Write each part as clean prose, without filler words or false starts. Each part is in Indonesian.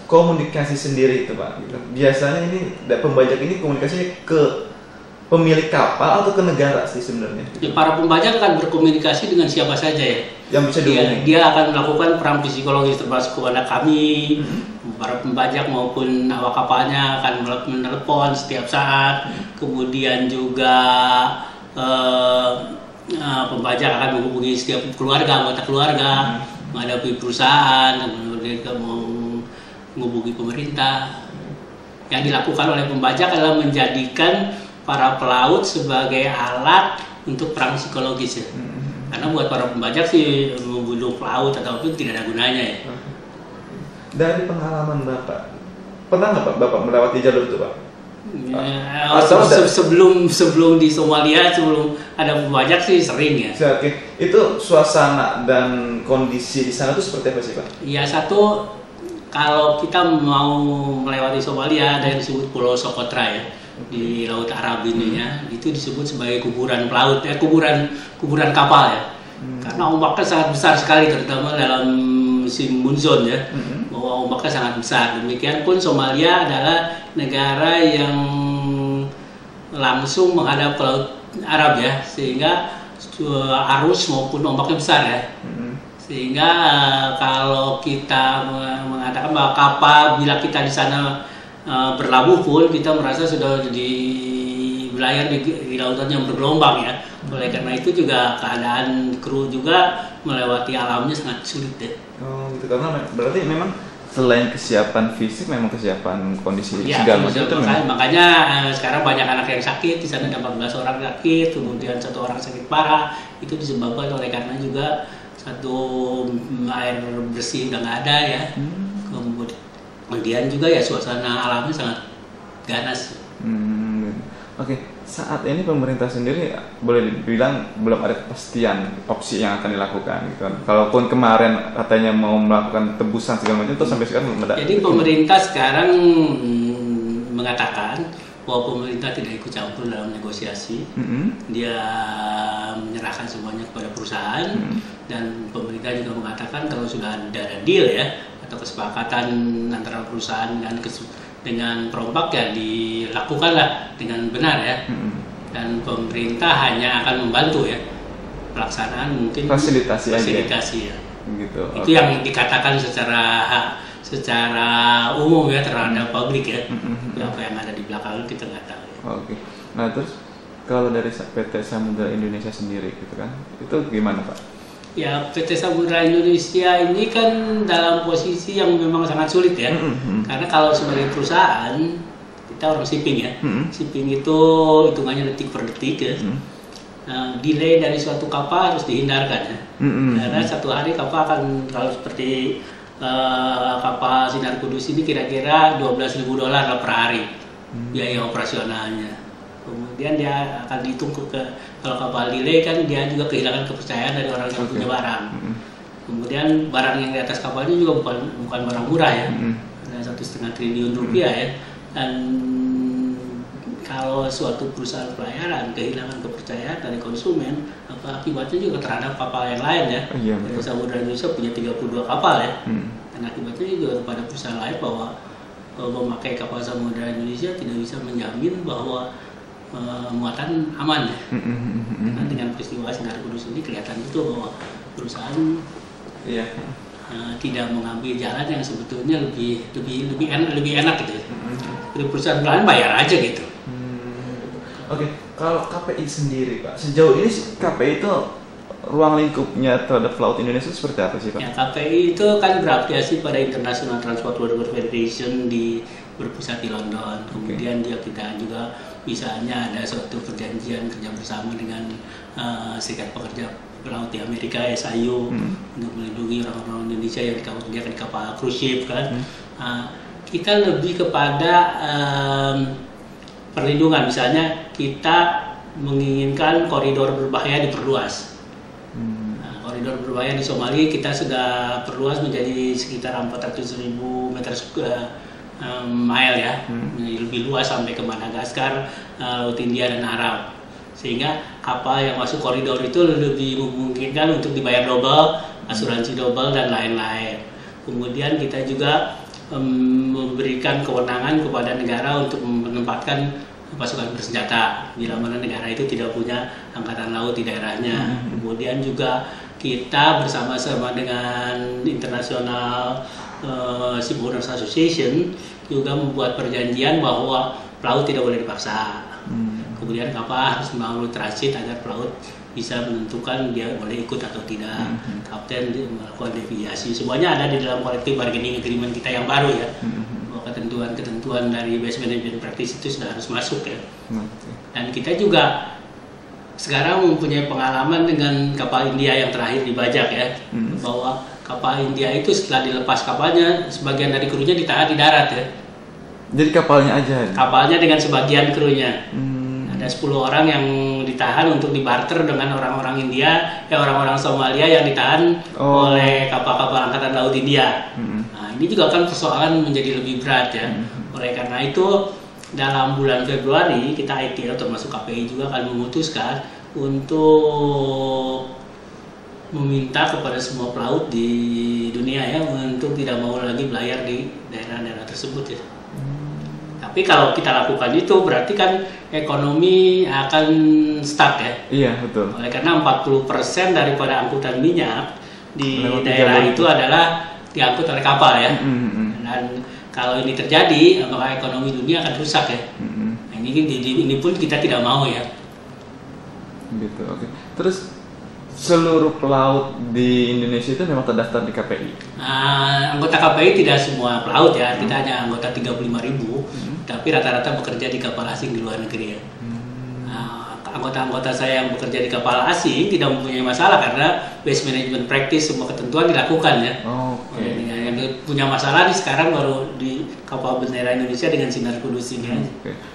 komunikasi sendiri itu Pak. Biasanya ini pembajak ini komunikasi ke pemilik kapal atau ke negara sih sebenarnya? Ya, para pembajak akan berkomunikasi dengan siapa saja ya. Yang bisa dihubungi. Dia akan melakukan perang psikologis termasuk kepada kami, para pembajak maupun awak kapalnya akan menelepon setiap saat. Kemudian juga pembajak akan menghubungi setiap keluarga, anggota keluarga, menghadapi perusahaan, kemudian menghubungi pemerintah. Yang dilakukan oleh pembajak adalah menjadikan para pelaut sebagai alat untuk perang psikologis ya. Karena buat para pembajak sih membunuh pelaut ataupun tidak ada gunanya ya. Dari pengalaman Bapak, pernah nggak Bapak melewati jalur itu Pak? Ya, sebelum di Somalia, sebelum ada pembajak sih sering ya. Oke. Itu suasana dan kondisi di sana tuh seperti apa sih Pak? Ya, satu, kalau kita mau melewati Somalia ada yang disebut Pulau Socotra ya, di Laut Arab ini ya, itu disebut sebagai kuburan pelaut ya, kuburan kapal ya. Karena ombaknya sangat besar sekali, terutama dalam musim monsun ya, bahwa ombaknya sangat besar. Demikian pun Somalia adalah negara yang langsung menghadap ke Laut Arab ya, sehingga arus maupun ombaknya besar ya. Sehingga kalau kita mengatakan bahwa kapal bila kita di sana berlabuh pun kita merasa sudah di wilayah di lautan yang bergelombang ya. Oleh karena itu juga keadaan kru juga melewati alamnya sangat sulit ya. Oh gitu, karena berarti memang selain kesiapan fisik memang kesiapan kondisi ya, segala macam itu makanya sekarang banyak anak yang sakit di sana, ada 14 orang sakit, kemudian 1 orang sakit parah, itu disebabkan oleh karena juga satu air bersih udah nggak ada ya. Kemudian juga ya suasana alamnya sangat ganas. Oke. Saat ini pemerintah sendiri boleh dibilang belum ada kepastian opsi yang akan dilakukan gitu. Kalaupun kemarin katanya mau melakukan tebusan segala macam itu sampai sekarang belum ada. Jadi pemerintah sekarang mengatakan bahwa pemerintah tidak ikut campur dalam negosiasi. Dia menyerahkan semuanya kepada perusahaan dan pemerintah juga mengatakan kalau sudah ada deal ya atau kesepakatan antara perusahaan dengan perompak ya dilakukanlah dengan benar ya. Dan pemerintah hanya akan membantu ya pelaksanaan mungkin fasilitasi ya. Gitu. Itu yang dikatakan secara umum ya terhadap publik ya. Apa yang ada di belakang kita nggak tahu. Ya. Oke. Nah terus kalau dari PT Samudra Indonesia sendiri gitu kan, itu gimana Pak? Ya, PT Samudra Indonesia ini kan dalam posisi yang memang sangat sulit ya. Karena kalau sebagai perusahaan, kita orang shipping ya. Shipping itu hitungannya detik per detik ya. Delay dari suatu kapal harus dihindarkan ya. Karena satu hari kapal akan, kalau seperti kapal Sinar Kudus ini kira-kira $12.000 per hari biaya operasionalnya. Kemudian dia akan dihitung kalau kapal delay kan dia juga kehilangan kepercayaan dari orang yang punya barang. Kemudian barang yang di atas kapalnya juga bukan barang murah ya, ada 1,5 triliun rupiah ya. Dan kalau suatu perusahaan pelayaran kehilangan kepercayaan dari konsumen, akibatnya juga terhadap kapal yang lain ya. PT Samudra Indonesia punya 32 kapal ya, dan akibatnya juga pada perusahaan lain bahwa memakai kapal Samudra Indonesia tidak bisa menjamin bahwa muatan aman ya. Karena dengan peristiwa Sinar Kudus ini kelihatan betul bahwa perusahaan tidak mengambil jalan yang sebetulnya lebih enak gitu ya. Jadi perusahaan lain bayar aja gitu. Oke, kalau KPI sendiri Pak, sejauh ini KPI itu ruang lingkupnya terhadap Laut Indonesia seperti apa sih Pak? Ya, KPI itu kan berafiliasi pada International Transport Workers Federation berpusat di London. Kemudian kita juga misalnya ada suatu perjanjian kerja bersama dengan Serikat Pekerja Pelaut di Amerika SIU untuk melindungi orang-orang Indonesia yang bekerja di kapal cruise ship kan. Kita lebih kepada perlindungan, misalnya kita menginginkan koridor berbahaya diperluas. Koridor berbahaya di Somalia kita sudah perluas menjadi sekitar 400.000 meter mile ya, lebih luas sampai ke Madagaskar, Laut India dan Arab, sehingga kapal yang masuk koridor itu lebih memungkinkan untuk dibayar double, asuransi double dan lain-lain. Kemudian kita juga memberikan kewenangan kepada negara untuk menempatkan pasukan bersenjata bila mana negara itu tidak punya angkatan laut di daerahnya. Kemudian juga kita bersama-sama dengan International Shipowners Association juga membuat perjanjian bahwa pelaut tidak boleh dipaksa. Kemudian kapal harus melalui transit agar pelaut bisa menentukan dia boleh ikut atau tidak. Kapten melakukan deviasi. Semuanya ada di dalam collective bargaining agreement kita yang baru ya. Ketentuan-ketentuan dari base management practice itu sudah harus masuk ya. Dan kita juga sekarang mempunyai pengalaman dengan kapal India yang terakhir dibajak ya, bahwa kapal India itu setelah dilepas kapalnya, sebagian dari krunya ditahan di darat ya. Jadi kapalnya aja? Kapalnya dengan sebagian krunya. Ada 10 orang yang ditahan untuk dibarter dengan orang-orang India, orang-orang Somalia yang ditahan oleh kapal-kapal angkatan laut India. Nah, ini juga kan persoalan menjadi lebih berat ya. Oleh karena itu dalam bulan Februari kita ITL termasuk KPI juga akan memutuskan untuk meminta kepada semua pelaut di dunia ya untuk tidak mau lagi belayar di daerah-daerah tersebut ya. Tapi kalau kita lakukan itu berarti kan ekonomi akan stuck ya. Iya, betul. Oleh karena 40% daripada angkutan minyak di daerah itu adalah diangkut oleh kapal ya. Dan kalau ini terjadi, maka ekonomi dunia akan rusak ya. Nah, ini pun kita tidak mau ya. Gitu, oke. Terus seluruh pelaut di Indonesia itu memang terdaftar di KPI? Anggota KPI tidak semua pelaut ya, kita hanya anggota 35.000, tapi rata-rata bekerja di kapal asing di luar negeri ya. Anggota-anggota saya yang bekerja di kapal asing tidak mempunyai masalah karena base management practice semua ketentuan dilakukan ya. Yang punya masalah nih sekarang baru di kapal bendera Indonesia dengan Sinar Kudus ini.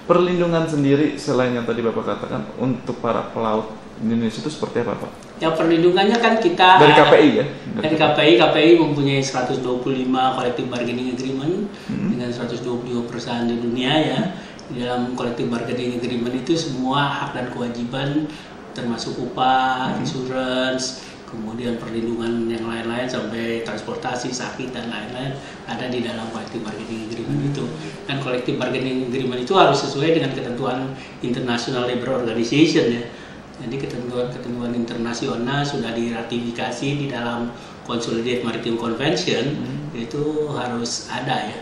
Perlindungan sendiri selain yang tadi Bapak katakan untuk para pelaut di Indonesia itu seperti apa Pak? Ya perlindungannya kan kita dari KPI ya? Dari KPI mempunyai 125 collective bargaining agreement dengan 125 perusahaan di dunia ya. Di dalam collective bargaining agreement itu semua hak dan kewajiban termasuk upah, insurance, kemudian perlindungan yang lain-lain sampai transportasi, sakit dan lain-lain ada di dalam collective bargaining agreement itu. Dan collective bargaining agreement itu harus sesuai dengan ketentuan International Labour Organization ya. Jadi ketentuan-ketentuan internasional sudah diratifikasi di dalam Consolidated Maritime Convention itu harus ada ya.